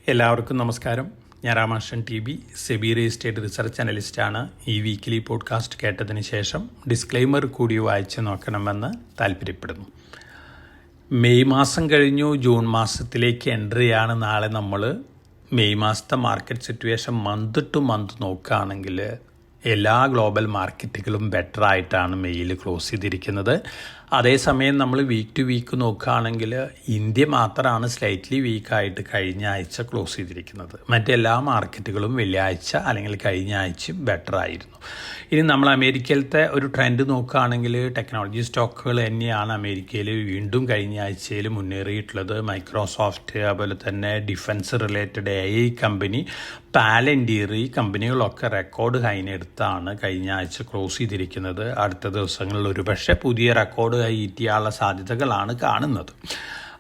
എല്ലാവർക്കും നമസ്കാരം. ഞാൻ രാമാകൃഷ്ണൻ TB, സെബി എസ്റ്റേറ്റ് റിസർച്ച് അനലിസ്റ്റാണ്. ഈ വീക്കിലി പോഡ്കാസ്റ്റ് കേട്ടതിന് ശേഷം ഡിസ്ക്ലെയിമർ കൂടി വായിച്ച് നോക്കണമെന്ന് താല്പര്യപ്പെടുന്നു. മെയ് മാസം കഴിഞ്ഞു, ജൂൺ മാസത്തിലേക്ക് എൻട്രിയാണ്. നാളെ നമ്മൾ മെയ് മാസത്തെ market situation month two month നോക്കുകയാണെങ്കിൽ എല്ലാ ഗ്ലോബൽ മാർക്കറ്റുകളും ബെറ്റർ ആയിട്ടാണ് മെയ്യിൽ ക്ലോസ് ചെയ്തിരിക്കുന്നത്. അതേസമയം നമ്മൾ വീക്ക് ടു വീക്ക് നോക്കുകയാണെങ്കിൽ ഇന്ത്യ മാത്രമാണ് സ്ലൈറ്റ്ലി വീക്കായിട്ട് കഴിഞ്ഞ ആഴ്ച ക്ലോസ് ചെയ്തിരിക്കുന്നത്. മറ്റെല്ലാ മാർക്കറ്റുകളും വെള്ളിയാഴ്ച അല്ലെങ്കിൽ കഴിഞ്ഞ ആഴ്ചയും ബെറ്റർ ആയിരുന്നു. ഇനി നമ്മൾ അമേരിക്കയിലത്തെ ഒരു ട്രെൻഡ് നോക്കുകയാണെങ്കിൽ ടെക്നോളജി സ്റ്റോക്കുകൾ തന്നെയാണ് അമേരിക്കയിൽ വീണ്ടും കഴിഞ്ഞ ആഴ്ചയിൽ മുന്നേറിയിട്ടുള്ളത്. മൈക്രോസോഫ്റ്റ്, അതുപോലെ തന്നെ ഡിഫൻസ് റിലേറ്റഡ് AI കമ്പനി, പാലൻറ്റീർ, ഈ കമ്പനികളൊക്കെ റെക്കോർഡ് ഹൈനെടുത്താണ് കഴിഞ്ഞ ആഴ്ച ക്ലോസ് ചെയ്തിരിക്കുന്നത്. അടുത്ത ദിവസങ്ങളിൽ ഒരുപക്ഷെ പുതിയ റെക്കോർഡ് ഹൈ ഈറ്റിയാനുള്ള സാധ്യതകളാണ് കാണുന്നത്.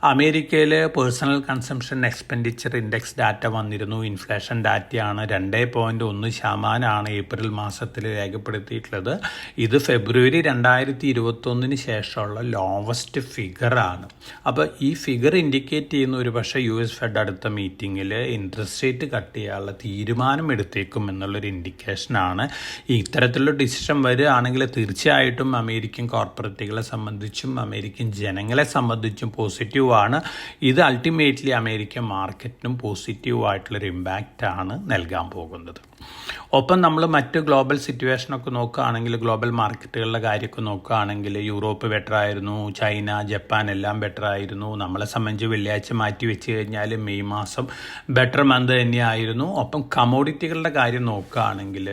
അമേരിക്കയിൽ personal consumption expenditure index data വന്നിരുന്നു. ഇൻഫ്ലേഷൻ ഡാറ്റയാണ്. 2.1% ഏപ്രിൽ മാസത്തിൽ രേഖപ്പെടുത്തിയിട്ടുള്ളത്. ഇത് ഫെബ്രുവരി 2021 ശേഷമുള്ള ലോവസ്റ്റ് ഫിഗറാണ്. അപ്പോൾ ഈ ഫിഗർ ഇൻഡിക്കേറ്റ് ചെയ്യുന്ന ഒരു പക്ഷേ US ഫെഡ് അടുത്ത മീറ്റിങ്ങിൽ ഇൻട്രസ്റ്റ് റേറ്റ് കട്ട് ചെയ്യാനുള്ള തീരുമാനം എടുത്തേക്കും എന്നുള്ളൊരു ഇൻഡിക്കേഷനാണ്. ഇത്തരത്തിലുള്ള ഡിസിഷൻ വരികയാണെങ്കിൽ തീർച്ചയായിട്ടും അമേരിക്കൻ കോർപ്പറേറ്റുകളെ സംബന്ധിച്ചും അമേരിക്കൻ ജനങ്ങളെ സംബന്ധിച്ചും പോസിറ്റീവ് ആണ്. ഇത് അൾട്ടിമേറ്റ്ലി അമേരിക്കൻ മാർക്കറ്റിനും പോസിറ്റീവായിട്ടുള്ളൊരു ഇമ്പാക്റ്റാണ് നൽകാൻ പോകുന്നത്. ഒപ്പം നമ്മൾ മറ്റ് ഗ്ലോബൽ സിറ്റുവേഷനൊക്കെ നോക്കുകയാണെങ്കിൽ, ഗ്ലോബൽ മാർക്കറ്റുകളുടെ കാര്യമൊക്കെ നോക്കുകയാണെങ്കിൽ യൂറോപ്പ് ബെറ്റർ ആയിരുന്നു, ചൈന, ജപ്പാൻ എല്ലാം ബെറ്റർ ആയിരുന്നു. നമ്മളെ സംബന്ധിച്ച് വെള്ളിയാഴ്ച മാറ്റി വെച്ച് കഴിഞ്ഞാൽ മെയ് മാസം ബെറ്റർ മന്ത് തന്നെയായിരുന്നു. ഒപ്പം കമോഡിറ്റികളുടെ കാര്യം നോക്കുകയാണെങ്കിൽ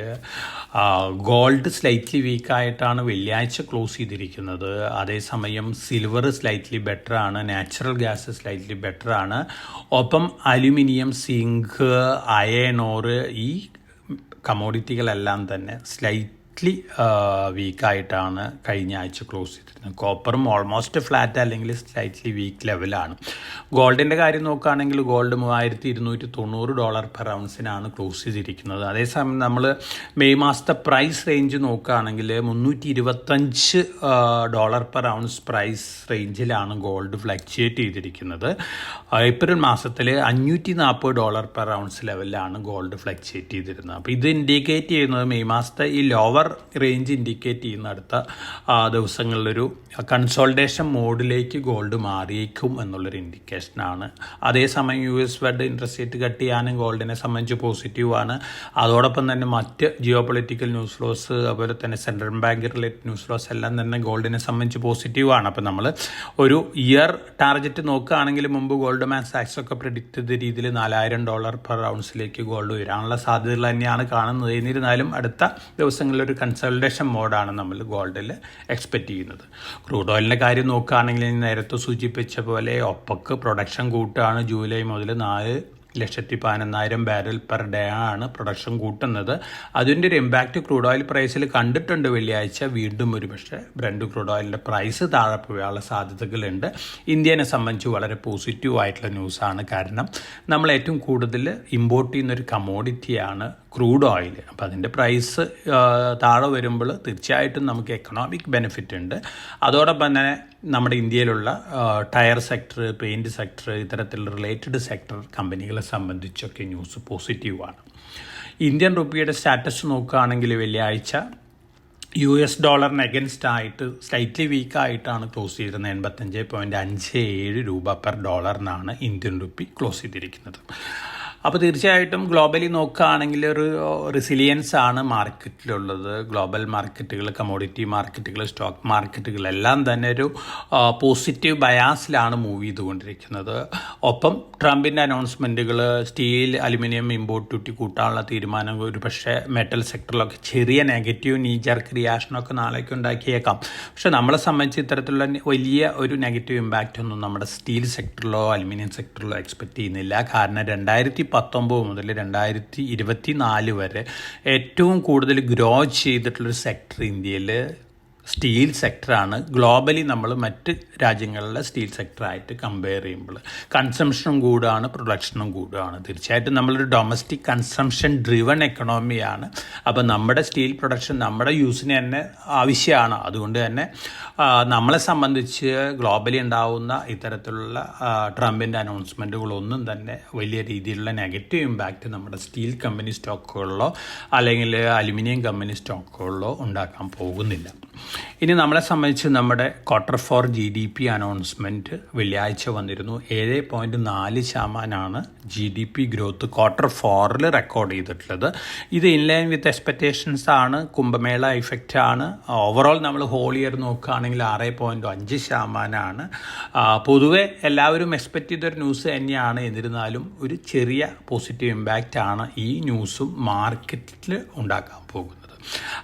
ഗോൾഡ് സ്ലൈറ്റ്ലി വീക്കായിട്ടാണ് വെള്ളിയാഴ്ച ക്ലോസ് ചെയ്തിരിക്കുന്നത്. അതേസമയം സിൽവർ സ്ലൈറ്റ്ലി ബെറ്റർ ആണ്, നാച്ചുറൽ ഗ്യാസ് സ്ലൈറ്റ്ലി ബെറ്റർ ആണ്. ഒപ്പം അലുമിനിയം, സിങ്ക്, അയൺ ഓർ ഈ കമോഡിറ്റികളെല്ലാം തന്നെ സ്ലൈറ്റ്ലി വീക്കായിട്ടാണ് കഴിഞ്ഞ ആഴ്ച ക്ലോസ് ചെയ്തിരുന്നത്. കോപ്പറും ഓൾമോസ്റ്റ് ഫ്ലാറ്റ് അല്ലെങ്കിൽ സ്ലൈറ്റ്ലി വീക്ക് ലെവലാണ്. ഗോൾഡിൻ്റെ കാര്യം നോക്കുകയാണെങ്കിൽ ഗോൾഡ് $3,290 പെർ ഔൺസിനാണ് ക്ലോസ് ചെയ്തിരിക്കുന്നത്. അതേസമയം നമ്മൾ മെയ് മാസത്തെ പ്രൈസ് റേഞ്ച് നോക്കുകയാണെങ്കിൽ $325 പെർ ഔൺസ് പ്രൈസ് റേഞ്ചിലാണ് ഗോൾഡ് ഫ്ലക്ച്വേറ്റ് ചെയ്തിരിക്കുന്നത്. ഏപ്രിൽ മാസത്തിൽ $540 പെർ ഔൺസ് ലെവലിലാണ് ഗോൾഡ് ഫ്ലക്ച്വേറ്റ് ചെയ്തിരുന്നത്. അപ്പോൾ ഇത് ഇൻഡിക്കേറ്റ് ചെയ്യുന്നത് മെയ് മാസത്തെ ഈ ലോവർ റേഞ്ച് ഇൻഡിക്കേറ്റ് ചെയ്യുന്ന അടുത്ത ദിവസങ്ങളിലൊരു കൺസോൾട്ടേഷൻ മോഡിലേക്ക് ഗോൾഡ് മാറിയേക്കും എന്നുള്ളൊരു ഇൻഡിക്കേഷനാണ്. അതേസമയം US fed interest rate cut ചെയ്യാനും ഗോൾഡിനെ സംബന്ധിച്ച് പോസിറ്റീവാണ്. അതോടൊപ്പം തന്നെ മറ്റ് ജിയോ പൊളിറ്റിക്കൽ ന്യൂസ് ഫ്ലോസ്, അതുപോലെ തന്നെ central bank related news flows എല്ലാം തന്നെ ഗോൾഡിനെ സംബന്ധിച്ച് പോസിറ്റീവാണ്. അപ്പോൾ നമ്മൾ ഒരു ഇയർ ടാർഗറ്റ് നോക്കുകയാണെങ്കിൽ മുമ്പ് ഗോൾഡ്മാൻ സാക്സ് ഒക്കെ പ്രെഡിക്റ്റ് ചെയ്ത രീതിയിൽ $4,000 പെർ ഔൺസിലേക്ക് ഗോൾഡ് വരാനുള്ള സാധ്യതകൾ തന്നെയാണ് കാണുന്നത്. എന്നിരുന്നാലും അടുത്ത ദിവസങ്ങളിൽ ഒരു കൺസൾട്ടേഷൻ മോഡാണ് നമ്മൾ ഗോൾഡിൽ എക്സ്പെക്റ്റ് ചെയ്യുന്നത്. ക്രൂഡ് ഓയിലിൻ്റെ കാര്യം നോക്കുകയാണെങ്കിൽ നേരത്തെ സൂചിപ്പിച്ച പോലെ ഒപ്പക്ക് പ്രൊഡക്ഷൻ കൂട്ടാണ്. ജൂലൈ മുതൽ 4,11,000 ബാരൽ പെർ ഡേ ആണ് പ്രൊഡക്ഷൻ കൂട്ടുന്നത്. അതിൻ്റെ ഒരു ഇമ്പാക്റ്റ് ക്രൂഡ് ഓയിൽ പ്രൈസിൽ കണ്ടിട്ടുണ്ട്. വെള്ളിയാഴ്ച വീണ്ടും ഒരു പക്ഷേ ബ്രണ്ട് ക്രൂഡ് ഓയിലിൻ്റെ പ്രൈസ് താഴെ പോകാനുള്ള സാധ്യതകളുണ്ട്. ഇന്ത്യനെ സംബന്ധിച്ച് വളരെ പോസിറ്റീവായിട്ടുള്ള ന്യൂസാണ്. കാരണം നമ്മൾ ഏറ്റവും കൂടുതൽ ഇമ്പോർട്ട് ചെയ്യുന്നൊരു കമോഡിറ്റിയാണ് ക്രൂഡ് ഓയിൽ. അപ്പോൾ അതിൻ്റെ പ്രൈസ് താഴെ വരുമ്പോൾ തീർച്ചയായിട്ടും നമുക്ക് എക്കണോമിക് ബെനിഫിറ്റ് ഉണ്ട്. അതോടൊപ്പം തന്നെ നമ്മുടെ ഇന്ത്യയിലുള്ള ടയർ സെക്ടർ, പെയിൻറ്റ് സെക്ടർ, ഇത്തരത്തിലുള്ള റിലേറ്റഡ് സെക്ടർ കമ്പനികളെ സംബന്ധിച്ചൊക്കെ ന്യൂസ് പോസിറ്റീവാണ്. ഇന്ത്യൻ റുപ്പിയുടെ സ്റ്റാറ്റസ് നോക്കുകയാണെങ്കിൽ വെള്ളിയാഴ്ച US ഡോളറിന് അഗൻസ്റ്റ് ആയിട്ട് സ്ലൈറ്റ്ലി വീക്കായിട്ടാണ് ക്ലോസ് ചെയ്തിരുന്നത്. 85.57 രൂപ പെർ ഡോളറിനാണ് ഇന്ത്യൻ റുപ്പി ക്ലോസ് ചെയ്തിരിക്കുന്നത്. അപ്പോൾ തീർച്ചയായിട്ടും ഗ്ലോബലി നോക്കുകയാണെങ്കിൽ ഒരു റെസിലിയൻസ് ആണ് മാർക്കറ്റിലുള്ളത്. ഗ്ലോബൽ മാർക്കറ്റുകൾ, കമോഡിറ്റി മാർക്കറ്റുകൾ, സ്റ്റോക്ക് മാർക്കറ്റുകളെല്ലാം തന്നെ ഒരു പോസിറ്റീവ് ബയാസിലാണ് മൂവ് ചെയ്തുകൊണ്ടിരിക്കുന്നത്. ഒപ്പം ട്രംപിൻ്റെ അനൗൺസ്മെൻറ്റുകൾ, സ്റ്റീൽ, അലുമിനിയം ഇമ്പോർട്ട് ഡ്യൂട്ടി കൂട്ടാനുള്ള തീരുമാനം, ഒരു പക്ഷേ മെറ്റൽ സെക്ടറിലൊക്കെ ചെറിയ നെഗറ്റീവ് നീജർക്ക് റിയാക്ഷനൊക്കെ നാളേക്ക് ഉണ്ടാക്കിയേക്കാം. പക്ഷെ നമ്മളെ സംബന്ധിച്ച് ഇത്തരത്തിലുള്ള വലിയ ഒരു നെഗറ്റീവ് ഇമ്പാക്റ്റ് ഒന്നും നമ്മുടെ സ്റ്റീൽ സെക്ടറിലോ അലുമിനിയം സെക്ടറിലോ എക്സ്പെക്റ്റ് ചെയ്യുന്നില്ല. കാരണം 2019 മുതൽ 2024 വരെ ഏറ്റവും കൂടുതൽ ഗ്രോ ചെയ്തിട്ടുള്ളൊരു സെക്ടർ ഇന്ത്യയിൽ സ്റ്റീൽ സെക്ടറാണ് ഗ്ലോബലി നമ്മൾ മറ്റ് രാജ്യങ്ങളിലെ സ്റ്റീൽ സെക്ടറായിട്ട് കമ്പയർ ചെയ്യുമ്പോൾ. കൺസംഷനും കൂടുകയാണ്, പ്രൊഡക്ഷനും കൂടുകയാണ്. തീർച്ചയായിട്ടും നമ്മളൊരു ഡൊമസ്റ്റിക് കൺസംഷൻ ഡ്രിവൺ എക്കണോമിയാണ്. അപ്പോൾ നമ്മുടെ സ്റ്റീൽ പ്രൊഡക്ഷൻ നമ്മുടെ യൂസിന് തന്നെ ആവശ്യമാണ്. അതുകൊണ്ട് തന്നെ നമ്മളെ സംബന്ധിച്ച് ഗ്ലോബലി ഉണ്ടാവുന്ന ഇത്തരത്തിലുള്ള ട്രംപിൻ്റെ അനൗൺസ്മെൻറ്റുകളൊന്നും തന്നെ വലിയ രീതിയിലുള്ള നെഗറ്റീവ് ഇമ്പാക്റ്റ് നമ്മുടെ സ്റ്റീൽ കമ്പനി സ്റ്റോക്കുകളിലോ അല്ലെങ്കിൽ അലുമിനിയം കമ്പനി സ്റ്റോക്കുകളിലോ ഉണ്ടാക്കാൻ പോകുന്നില്ല. ഇനി നമ്മളെ സംബന്ധിച്ച് നമ്മുടെ Q4 GDP അനൗൺസ്മെൻറ്റ് വെള്ളിയാഴ്ച വന്നിരുന്നു. 7.4% GDP ഗ്രോത്ത് Q4 റെക്കോർഡ് ചെയ്തിട്ടുള്ളത്. ഇത് ഇൻലൈൻ വിത്ത് എക്സ്പെക്റ്റേഷൻസ് ആണ്, കുംഭമേള ഇഫക്റ്റ് ആണ്. ഓവറോൾ നമ്മൾ ഹോൾ ഇയർ നോക്കുകയാണെങ്കിൽ 6.5% പൊതുവെ എല്ലാവരും എക്സ്പെക്റ്റ് ചെയ്തൊരു ന്യൂസ് തന്നെയാണ്. എന്നിരുന്നാലും ഒരു ചെറിയ പോസിറ്റീവ് ഇമ്പാക്റ്റ് ആണ് ഈ ന്യൂസും മാർക്കറ്റിൽ ഉണ്ടാക്കാൻ പോകുന്നത്.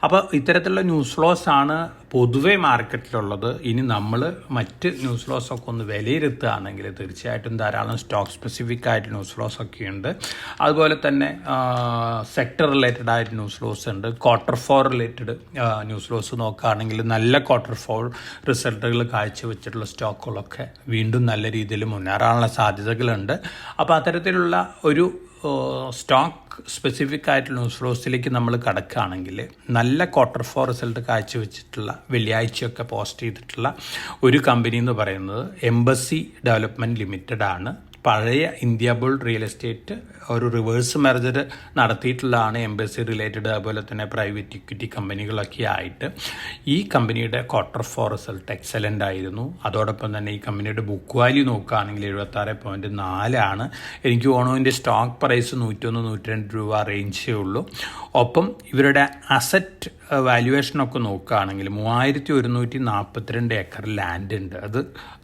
അപ്പോൾ ഇത്തരത്തിലുള്ള ന്യൂസ് ഫ്ലോസ് ആണ് പൊതുവെ മാർക്കറ്റിലുള്ളത്. ഇനി നമ്മൾ മറ്റ് ന്യൂസ് ഫ്ലോസ് ഒക്കെ ഒന്ന് വിലയിരുത്തുകയാണെങ്കിൽ തീർച്ചയായിട്ടും ധാരാളം സ്റ്റോക്ക് സ്പെസിഫിക് ആയിട്ട് ന്യൂസ് ഫ്ലോസ് ഒക്കെ ഉണ്ട്. അതുപോലെ തന്നെ സെക്ടർ റിലേറ്റഡ് ആയിട്ട് ന്യൂസ് ഫ്ലോസ് ഉണ്ട്. Q4 റിലേറ്റഡ് ന്യൂസ് ഫ്ലോസ് നോക്കുകയാണെങ്കിൽ നല്ല Q4 റിസൾട്ടുകൾ കാഴ്ചവെച്ചിട്ടുള്ള സ്റ്റോക്കുകളൊക്കെ വീണ്ടും നല്ല രീതിയിൽ മുന്നേറാനുള്ള സാധ്യതകളുണ്ട്. അപ്പോൾ അത്തരത്തിലുള്ള ഒരു സ്റ്റോക്ക് സ്പെസിഫിക് ആയിട്ടുള്ള ന്യൂസ് ഫ്ലോസിലേക്ക് നമ്മൾ കടക്കുകയാണെങ്കിൽ നല്ല Q4 റിസൾട്ട് കാഴ്ചവെച്ചിട്ടുള്ള വെള്ളിയാഴ്ചയൊക്കെ പോസ്റ്റ് ചെയ്തിട്ടുള്ള ഒരു കമ്പനി എന്ന് പറയുന്നത് എംബസി ഡെവലപ്മെൻറ്റ് ലിമിറ്റഡ് ആണ്. പഴയ ഇന്ത്യ ബുൾഡ് റിയൽ എസ്റ്റേറ്റ് ഒരു റിവേഴ്സ് മെർജർ നടത്തിയിട്ടുള്ളതാണ് എംബസി റിലേറ്റഡ്, അതുപോലെ തന്നെ പ്രൈവറ്റ് ഇക്വിറ്റി കമ്പനികളൊക്കെ ആയിട്ട്. ഈ കമ്പനിയുടെ Q4 റിസൾട്ട് എക്സലൻ്റ് ആയിരുന്നു. അതോടൊപ്പം തന്നെ ഈ കമ്പനിയുടെ ബുക്ക് വാല്യൂ നോക്കുകയാണെങ്കിൽ 76.4 എനിക്ക് തോന്നുന്നു ഇതിൻ്റെ സ്റ്റോക്ക് പ്രൈസ് 101-102 രൂപ റേഞ്ചേ ഉള്ളൂ. ഒപ്പം ഇവരുടെ അസറ്റ് വാല്യുവേഷനൊക്കെ നോക്കുകയാണെങ്കിൽ 3142 ഏക്കർ ലാൻഡ് ഉണ്ട്. അത്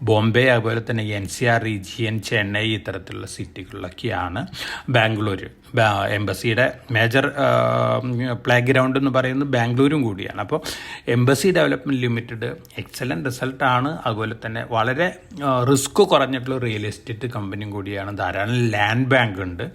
ബോംബെ, അതുപോലെ തന്നെ NCR റീജിയൻ, ചെന്നൈ ഇത്തരത്തിലുള്ള സിറ്റികളിലൊക്കെയാണ്. ബാംഗ്ലൂർ എംബസിയുടെ മേജർ പ്ലേ ഗ്രൗണ്ട് എന്ന് പറയുന്നത് ബാംഗ്ലൂരും കൂടിയാണ്. അപ്പോൾ എംബസി ഡെവലപ്മെൻറ്റ് ലിമിറ്റഡ് എക്സലൻറ്റ് റിസൾട്ടാണ്. അതുപോലെ തന്നെ വളരെ റിസ്ക് കുറഞ്ഞിട്ടുള്ള റിയൽ എസ്റ്റേറ്റ് കമ്പനിയും കൂടിയാണ്. ധാരാളം ലാൻഡ് ബാങ്ക് ഉണ്ട്,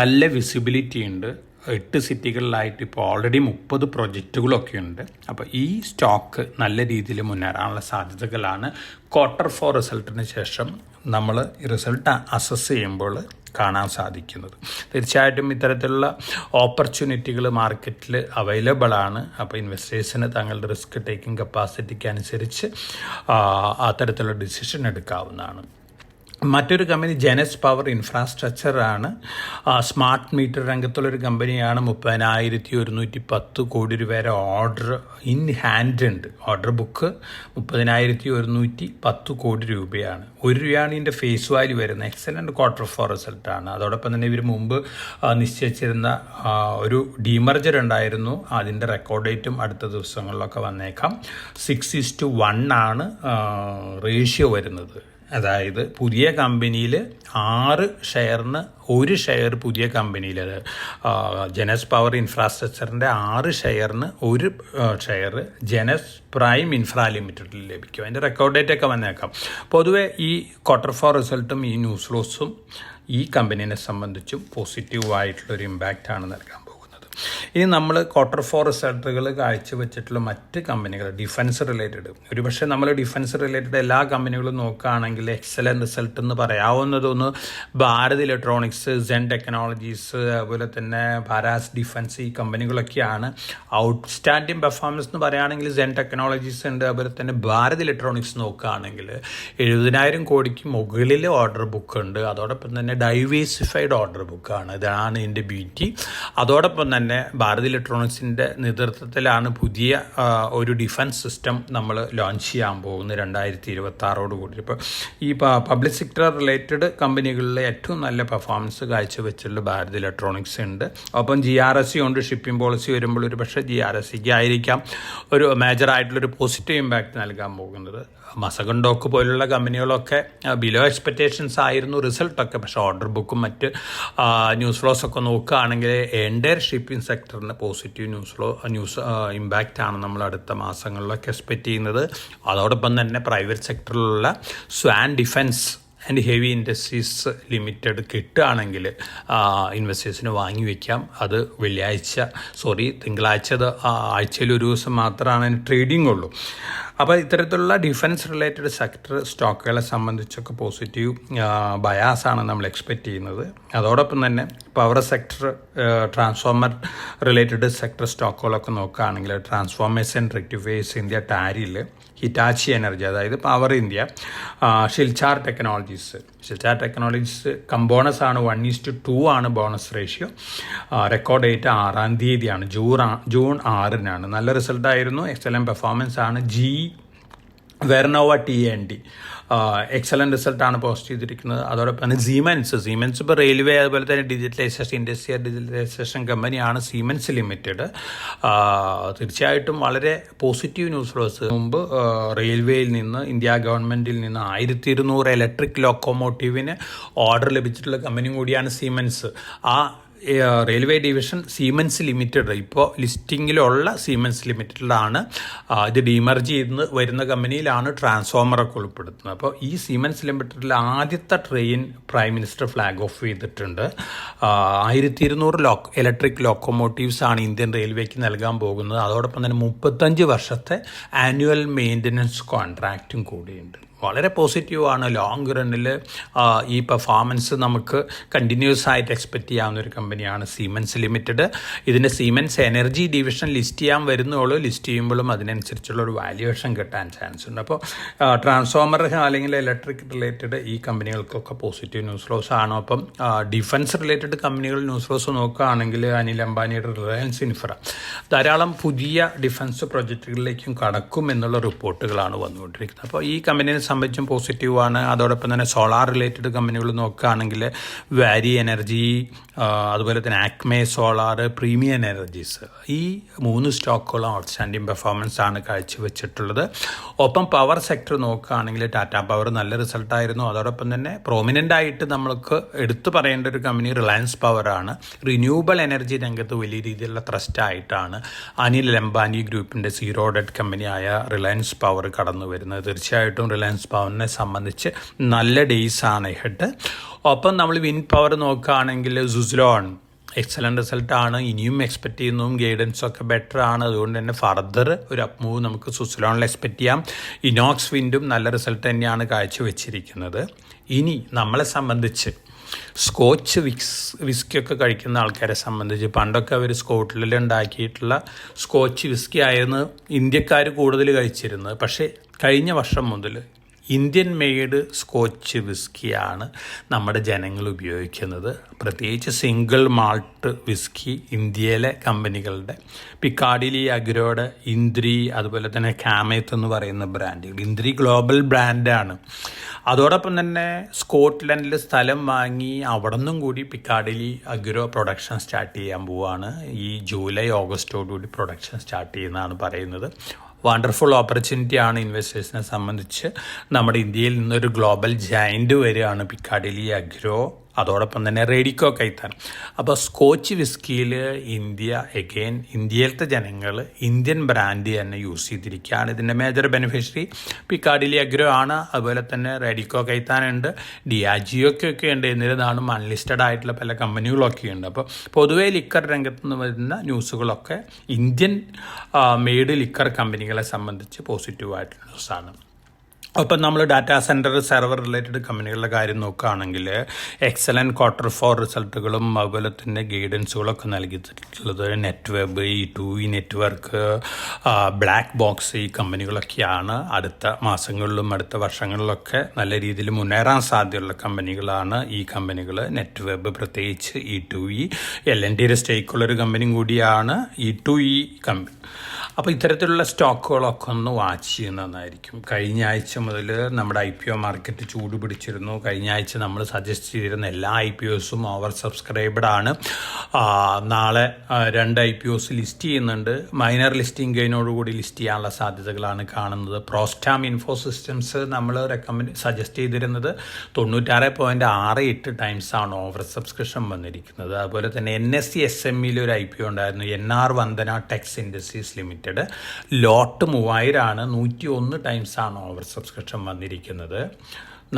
നല്ല വിസിബിലിറ്റി ഉണ്ട്. 8 സിറ്റികളിലായിട്ട് ഇപ്പോൾ ഓൾറെഡി 30 പ്രൊജക്റ്റുകളൊക്കെ ഉണ്ട്. അപ്പോൾ ഈ സ്റ്റോക്ക് നല്ല രീതിയിൽ മുന്നേറാനുള്ള സാധ്യതകളാണ് Q4 റിസൾട്ടിന് ശേഷം നമ്മൾ ഈ റിസൾട്ട് അസസ് ചെയ്യുമ്പോൾ കാണാൻ സാധിക്കുന്നത്. തീർച്ചയായിട്ടും ഇത്തരത്തിലുള്ള ഓപ്പർച്യൂണിറ്റികൾ മാർക്കറ്റിൽ അവൈലബിൾ ആണ്. അപ്പോൾ ഇൻവെസ്റ്റേഴ്സിന് തങ്ങളുടെ റിസ്ക് ടേക്കിംഗ് കപ്പാസിറ്റിക്ക് അനുസരിച്ച് അത്തരത്തിലുള്ള ഡിസിഷൻ എടുക്കാവുന്നതാണ്. മറ്റൊരു കമ്പനി ജനസ് പവർ ഇൻഫ്രാസ്ട്രക്ചർ ആണ്. സ്മാർട്ട് മീറ്റർ രംഗത്തുള്ളൊരു കമ്പനിയാണ്. 30,110 കോടി രൂപയുടെ ഓർഡർ ഇൻ ഹാൻഡ് ഉണ്ട്. ഓർഡർ ബുക്ക് 30,110 കോടി രൂപയാണ്. 1 രൂപയാണ് ഇതിൻ്റെ ഫേസ് വാല്യൂ വരുന്നത്. എക്സലൻറ്റ് Q4 റിസൾട്ടാണ്. അതോടൊപ്പം തന്നെ ഇവർ മുമ്പ് നിശ്ചയിച്ചിരുന്ന ഒരു ഡീമർജർ ഉണ്ടായിരുന്നു. അതിൻ്റെ റെക്കോർഡ് ഡേറ്റും അടുത്ത ദിവസങ്ങളിലൊക്കെ വന്നേക്കാം. 6:1 ആണ് റേഷ്യോ വരുന്നത്. അതായത് പുതിയ കമ്പനിയിൽ 6 ഷെയറിന് 1 ഷെയർ പുതിയ കമ്പനിയിൽ, ജനസ് പവർ ഇൻഫ്രാസ്ട്രക്ചറിൻ്റെ 6 ഷെയറിന് 1 ഷെയർ ജനസ് പ്രൈം ഇൻഫ്രാ ലിമിറ്റഡിൽ ലഭിക്കും. അതിൻ്റെ റെക്കോർഡ് ഡേറ്റൊക്കെ വന്നേക്കാം. പൊതുവെ ഈ Q4 റിസൾട്ടും ഈ ന്യൂസ് ഫ്ലോസും ഈ കമ്പനീനെ സംബന്ധിച്ചും പോസിറ്റീവായിട്ടുള്ളൊരു ഇമ്പാക്റ്റാണ് നൽകാൻ പോകുന്നത്. ഇനി നമ്മൾ Q4 റിസൾട്ടുകൾ കാഴ്ചവെച്ചിട്ടുള്ള മറ്റ് കമ്പനികൾ ഡിഫൻസ് റിലേറ്റഡ്, ഒരുപക്ഷെ നമ്മൾ ഡിഫൻസ് റിലേറ്റഡ് എല്ലാ കമ്പനികളും നോക്കുകയാണെങ്കിൽ എക്സലൻറ്റ് റിസൾട്ട് എന്ന് പറയാവുന്നതൊന്ന് ഭാരത് ഇലക്ട്രോണിക്സ്, സെൻ ടെക്നോളജീസ്, അതുപോലെ തന്നെ ഭാരാസ് ഡിഫൻസ്, ഈ കമ്പനികളൊക്കെയാണ്. ഔട്ട്സ്റ്റാൻഡിങ് പെർഫോമൻസ് എന്ന് പറയുകയാണെങ്കിൽ സെൻ ടെക്നോളജീസ് ഉണ്ട്. അതുപോലെ തന്നെ ഭാരത് ഇലക്ട്രോണിക്സ് നോക്കുകയാണെങ്കിൽ 70,000 കോടിക്ക് മുകളിൽ ഓർഡർ ബുക്ക് ഉണ്ട്. അതോടൊപ്പം തന്നെ ഡൈവേഴ്സിഫൈഡ് ഓർഡർ ബുക്കാണ്. ഇതാണ് ഇതിൻ്റെ ബ്യൂട്ടി. അതോടൊപ്പം തന്നെ ഭാരത് ഇലക്ട്രോണിക്സിൻ്റെ നേതൃത്വത്തിലാണ് പുതിയ ഒരു ഡിഫൻസ് സിസ്റ്റം നമ്മൾ ലോഞ്ച് ചെയ്യാൻ പോകുന്നത് 2026 കൂടി. ഇപ്പോൾ ഈ പബ്ലിക് സെക്ടർ റിലേറ്റഡ് കമ്പനികളിലെ ഏറ്റവും നല്ല പെർഫോമൻസ് കാഴ്ചവെച്ചുള്ള ഭാരത് ഇലക്ട്രോണിക്സ് ഉണ്ട്. ഒപ്പം GRSE ഉണ്ട്. ഷിപ്പിംഗ് പോളിസി വരുമ്പോൾ ഒരു പക്ഷേ GRSEക്ക് ആയിരിക്കാം ഒരു മേജറായിട്ടുള്ളൊരു പോസിറ്റീവ് ഇമ്പാക്റ്റ് നൽകാൻ പോകുന്നത്. മസഗണ്ടോക്ക് പോലുള്ള കമ്പനികളൊക്കെ ബിലോ എക്സ്പെക്റ്റേഷൻസ് ആയിരുന്നു റിസൾട്ടൊക്കെ. പക്ഷേ ഓർഡർ ബുക്കും മറ്റ് ന്യൂസ് ഫ്ലോസൊക്കെ നോക്കുകയാണെങ്കിൽ എൻ്റയർ ഷിപ്പിംഗ് സെക്ടറിന് പോസിറ്റീവ് ന്യൂസ് ഇമ്പാക്റ്റാണ് നമ്മൾ അടുത്ത മാസങ്ങളിലൊക്കെ എക്സ്പെക്റ്റ് ചെയ്യുന്നത്. അതോടൊപ്പം തന്നെ പ്രൈവറ്റ് സെക്ടറിലുള്ള Swan defence and heavy industries limited കിട്ടുകയാണെങ്കിൽ ഇൻവെസ്റ്റേഴ്സിന് വാങ്ങി വയ്ക്കാം. അത് തിങ്കളാഴ്ച ആഴ്ചയിൽ ഒരു ദിവസം മാത്രമാണ് ട്രേഡിംഗ് ഉള്ളൂ. അപ്പോൾ ഇത്തരത്തിലുള്ള ഡിഫൻസ് റിലേറ്റഡ് സെക്ടർ സ്റ്റോക്കുകളെ സംബന്ധിച്ചൊക്കെ പോസിറ്റീവ് ബയാസാണ് നമ്മൾ എക്സ്പെക്റ്റ് ചെയ്യുന്നത്. അതോടൊപ്പം തന്നെ power sector, transformer related sector സ്റ്റോക്കുകളൊക്കെ നോക്കുകയാണെങ്കിൽ transformers and rectifiers India, TARIL Hitachi energy, അതായത് പവർ ഇന്ത്യ, ഷിൽചാർ ടെക്നോളജീസ് കമ്പോണസ് ആണ് 1:2 ആണ് ബോണസ് റേഷ്യോ. റെക്കോർഡ് ഡേറ്റ് 6-ാം തീയതിയാണ്, ജൂൺ 6-നാണ്. നല്ല റിസൾട്ടായിരുന്നു, എക്സലൻറ്റ് പെർഫോമൻസ് ആണ്. വെർണോവ TNT എക്സലൻറ്റ് റിസൾട്ടാണ് പോസ്റ്റ് ചെയ്തിരിക്കുന്നത്. അതോടൊപ്പം തന്നെ സീമെൻസ് ഇപ്പോൾ റെയിൽവേ അതുപോലെ തന്നെ ഇൻഡസ്ട്രിയൽ ഡിജിറ്റലൈസേഷൻ കമ്പനിയാണ് സീമെൻസ് ലിമിറ്റഡ്. തീർച്ചയായിട്ടും വളരെ പോസിറ്റീവ് ന്യൂസ് ഫ്ലോസ്. മുമ്പ് റെയിൽവേയിൽ നിന്ന്, ഇന്ത്യ ഗവൺമെൻറ്റിൽ നിന്ന് 1200 ഇലക്ട്രിക് ലോക്കോമോട്ടീവിന് ഓർഡർ ലഭിച്ചിട്ടുള്ള കമ്പനി കൂടിയാണ് സീമെൻസ്. ആ റെയിൽവേ ഡിവിഷൻ സീമെൻസ് ലിമിറ്റഡ് ഇപ്പോൾ ലിസ്റ്റിങ്ങിലുള്ള സീമെൻസ് ലിമിറ്റഡിലാണ്. ഇത് ഡീമർജ് ചെയ്ത് വരുന്ന കമ്പനിയിലാണ് ട്രാൻസ്ഫോമറൊക്കെ ഉൾപ്പെടുത്തുന്നത്. അപ്പോൾ ഈ സീമെൻസ് ലിമിറ്റഡിലെ ആദ്യത്തെ train prime minister flag off ചെയ്തിട്ടുണ്ട്. 1200 ഇലക്ട്രിക് ലോക്കോമോട്ടീവ്സ് ആണ് ഇന്ത്യൻ റെയിൽവേക്ക് നൽകാൻ പോകുന്നത്. അതോടൊപ്പം തന്നെ 35 വർഷത്തെ ആനുവൽ മെയിൻ്റനൻസ് കോൺട്രാക്റ്റും കൂടിയുണ്ട്. വളരെ പോസിറ്റീവാണ്. ലോങ് റണ്ണിൽ ഈ പെർഫോമൻസ് നമുക്ക് കണ്ടിന്യൂസ് ആയിട്ട് എക്സ്പെക്റ്റ് ചെയ്യാവുന്ന ഒരു കമ്പനിയാണ് സീമെൻസ് ലിമിറ്റഡ്. ഇതിൻ്റെ സീമെൻസ് എനർജി ഡിവിഷൻ ലിസ്റ്റ് ചെയ്യാൻ വരുന്നുള്ളൂ. ലിസ്റ്റ് ചെയ്യുമ്പോഴും അതിനനുസരിച്ചുള്ള ഒരു വാല്യുവേഷൻ കിട്ടാൻ ചാൻസ് ഉണ്ട്. അപ്പോൾ ട്രാൻസ്ഫോമർ അല്ലെങ്കിൽ ഇലക്ട്രിക് റിലേറ്റഡ് ഈ കമ്പനികൾക്കൊക്കെ പോസിറ്റീവ് ന്യൂസ് ഫ്ലോസ് ആണ്. അപ്പം ഡിഫൻസ് റിലേറ്റഡ് കമ്പനികൾ ന്യൂസ് ഫ്ലോസ് നോക്കുകയാണെങ്കിൽ അനിൽ അംബാനിയുടെ റിലയൻസ് ഇൻഫ്ര ധാരാളം പുതിയ ഡിഫൻസ് പ്രൊജക്റ്റുകളിലേക്കും കടക്കും എന്നുള്ള റിപ്പോർട്ടുകളാണ് വന്നുകൊണ്ടിരിക്കുന്നത്. അപ്പോൾ ഈ കമ്പനിയെ സംബന്ധിച്ചും പോസിറ്റീവാണ്. അതോടൊപ്പം തന്നെ സോളാർ റിലേറ്റഡ് കമ്പനികൾ നോക്കുകയാണെങ്കിൽ വാരി എനർജി, അതുപോലെ തന്നെ ആക്മേ സോളാർ, പ്രീമിയം എനർജീസ്, ഈ 3 സ്റ്റോക്കുകളും ഔട്ട്സ്റ്റാൻഡിങ് പെർഫോമൻസ് ആണ് കാഴ്ചവെച്ചിട്ടുള്ളത്. ഒപ്പം പവർ സെക്ടർ നോക്കുകയാണെങ്കിൽ ടാറ്റ പവർ നല്ല റിസൾട്ടായിരുന്നു. അതോടൊപ്പം തന്നെ പ്രോമിനൻ്റ് ആയിട്ട് നമ്മൾക്ക് എടുത്തു പറയേണ്ട ഒരു കമ്പനി റിലയൻസ് പവറാണ്. റിന്യൂവബിൾ എനർജി രംഗത്ത് വലിയ രീതിയിലുള്ള ത്രസ്റ്റായിട്ടാണ് അനിൽ അംബാനി ഗ്രൂപ്പിൻ്റെ സീറോ ഡെറ്റ് കമ്പനിയായ റിലയൻസ് പവർ കടന്നു വരുന്നത്. തീർച്ചയായിട്ടും റിലയൻസ് പവറിനെ സംബന്ധിച്ച് നല്ല ഡേയ്സാണ് ഹെഡ്. ഒപ്പം നമ്മൾ വിൻ പവർ നോക്കുകയാണെങ്കിൽ സുസ്ലോൺ എക്സലൻ്റ് റിസൾട്ടാണ്. ഇനിയും എക്സ്പെക്റ്റ് ചെയ്യുന്നതും ഗൈഡൻസൊക്കെ ബെറ്റർ ആണ്. അതുകൊണ്ട് തന്നെ ഫർദർ ഒരു അപ്പ് മൂവ് നമുക്ക് സുസ്ലോണിൽ എക്സ്പെക്റ്റ് ചെയ്യാം. ഇനോക്സ് വിൻഡും നല്ല റിസൾട്ട് തന്നെയാണ് കാഴ്ചവെച്ചിരിക്കുന്നത്. ഇനി നമ്മളെ സംബന്ധിച്ച് സ്കോച്ച് വിസ്കിയൊക്കെ കഴിക്കുന്ന ആൾക്കാരെ സംബന്ധിച്ച് പണ്ടൊക്കെ അവർ സ്കോട്ട്ലൻഡിൽ ഉണ്ടാക്കിയിട്ടുള്ള സ്കോച്ച് വിസ്കി ആയിരുന്നു ഇന്ത്യക്കാർ കൂടുതൽ കഴിച്ചിരുന്നത്. പക്ഷേ കഴിഞ്ഞ വർഷം മുതൽ ഇന്ത്യൻ മെയ്ഡ് സ്കോച്ച് വിസ്കിയാണ് നമ്മുടെ ജനങ്ങൾ ഉപയോഗിക്കുന്നത്. പ്രത്യേകിച്ച് സിംഗിൾ മാൾട്ട് വിസ്കി ഇന്ത്യയിലെ കമ്പനികളുടെ പിക്കാഡിലി അഗ്രോയുടെ ഇന്ദ്രി, അതുപോലെ തന്നെ കാമേത്ത് എന്ന് പറയുന്ന ബ്രാൻഡുകൾ. ഇന്ദ്രി ഗ്ലോബൽ ബ്രാൻഡാണ്. അതോടൊപ്പം തന്നെ സ്കോട്ട്ലൻഡിൽ സ്ഥലം വാങ്ങി അവിടെ നിന്നും കൂടി പിക്കാഡിലി അഗ്രോ പ്രൊഡക്ഷൻ സ്റ്റാർട്ട് ചെയ്യാൻ പോവുകയാണ്. ഈ ജൂലൈ ഓഗസ്റ്റോടുകൂടി പ്രൊഡക്ഷൻ സ്റ്റാർട്ട് ചെയ്യുന്നതാണ് പറയുന്നത്. വണ്ടർഫുൾ ഓപ്പർച്യൂണിറ്റിയാണ് ഇൻവെസ്റ്റേഴ്സിനെ സംബന്ധിച്ച്. നമ്മുടെ ഇന്ത്യയിൽ നിന്നൊരു ഗ്ലോബൽ ജയൻറ്റ് വരികയാണ് പിക്കാഡിലി അഗ്രോ, അതോടൊപ്പം തന്നെ റേഡിക്കോ കൈത്താൻ. അപ്പോൾ സ്കോച്ച് വിസ്കിയിൽ ഇന്ത്യയിലത്തെ ജനങ്ങൾ ഇന്ത്യൻ ബ്രാൻഡ് തന്നെ യൂസ് ചെയ്തിരിക്കുകയാണ്. ഇതിൻ്റെ മേജർ ബെനിഫിഷ്യറി പിക്കാഡിലി അഗ്രോ ആണ്. അതുപോലെ തന്നെ റേഡിക്കോ കൈത്താൻ ഉണ്ട്, ഡിയാജിയൊക്കെ ഉണ്ട്. എന്നിരുന്നാലും അൺലിസ്റ്റഡ് ആയിട്ടുള്ള പല കമ്പനികളൊക്കെ ഉണ്ട്. അപ്പോൾ പൊതുവേ ലിക്കർ രംഗത്ത് നിന്ന് വരുന്ന ന്യൂസുകളൊക്കെ ഇന്ത്യൻ മെയ്ഡ് ലിക്കർ കമ്പനികളെ സംബന്ധിച്ച് പോസിറ്റീവായിട്ടുള്ള ന്യൂസാണ്. ഒപ്പം നമ്മൾ ഡാറ്റാ സെൻറ്റർ സെർവർ റിലേറ്റഡ് കമ്പനികളുടെ കാര്യം നോക്കുകയാണെങ്കിൽ എക്സലൻറ്റ് Q4 റിസൾട്ടുകളും അതുപോലെ തന്നെ ഗൈഡൻസുകളൊക്കെ നൽകിയിട്ടുള്ളത് നെറ്റ്വെബ്, E2E നെറ്റ്വർക്ക്, ബ്ലാക്ക് ബോക്സ്, ഈ കമ്പനികളൊക്കെയാണ് അടുത്ത മാസങ്ങളിലും അടുത്ത വർഷങ്ങളിലൊക്കെ നല്ല രീതിയിൽ മുന്നേറാൻ സാധ്യതയുള്ള കമ്പനികളാണ് ഈ കമ്പനികൾ. നെറ്റ്വെബ് പ്രത്യേകിച്ച് E2E L&Tയുടെ സ്റ്റേക്കുള്ളൊരു കമ്പനിയും കൂടിയാണ് E2E കമ്പനി. അപ്പോൾ ഇത്തരത്തിലുള്ള സ്റ്റോക്കുകളൊക്കെ ഒന്ന് വാച്ച് ചെയ്യുന്നതായിരിക്കും. കഴിഞ്ഞ ആഴ്ച മുതൽ നമ്മുടെ IPO മാർക്കറ്റ് ചൂട് പിടിച്ചിരുന്നു. കഴിഞ്ഞ ആഴ്ച നമ്മൾ സജസ്റ്റ് ചെയ്തിരുന്ന എല്ലാ IPOസും ഓവർ സബ്സ്ക്രൈബ്ഡ് ആണ്. നാളെ 2 IPOs ലിസ്റ്റ് ചെയ്യുന്നുണ്ട്. മൈനർ ലിസ്റ്റിംഗ് ഗെയിനോടുകൂടി ലിസ്റ്റ് ചെയ്യാനുള്ള സാധ്യതകളാണ് കാണുന്നത്. പ്രോസ്റ്റാം ഇൻഫോസിസ്റ്റംസ് നമ്മൾ സജസ്റ്റ് ചെയ്തിരുന്നത് 96.68 ടൈംസാണ് ഓവർ സബ്സ്ക്രിപ്ഷൻ വന്നിരിക്കുന്നത്. അതുപോലെ തന്നെ NSE SMEയിൽ ഒരു IPO ഉണ്ടായിരുന്നു, NR Vandana tex industries limited. Lot 3000 ആണ്, 101 ടൈംസാണ് ഓവർ സബ്സ്ക്രിപ്ഷൻ വന്നിരിക്കുന്നത്.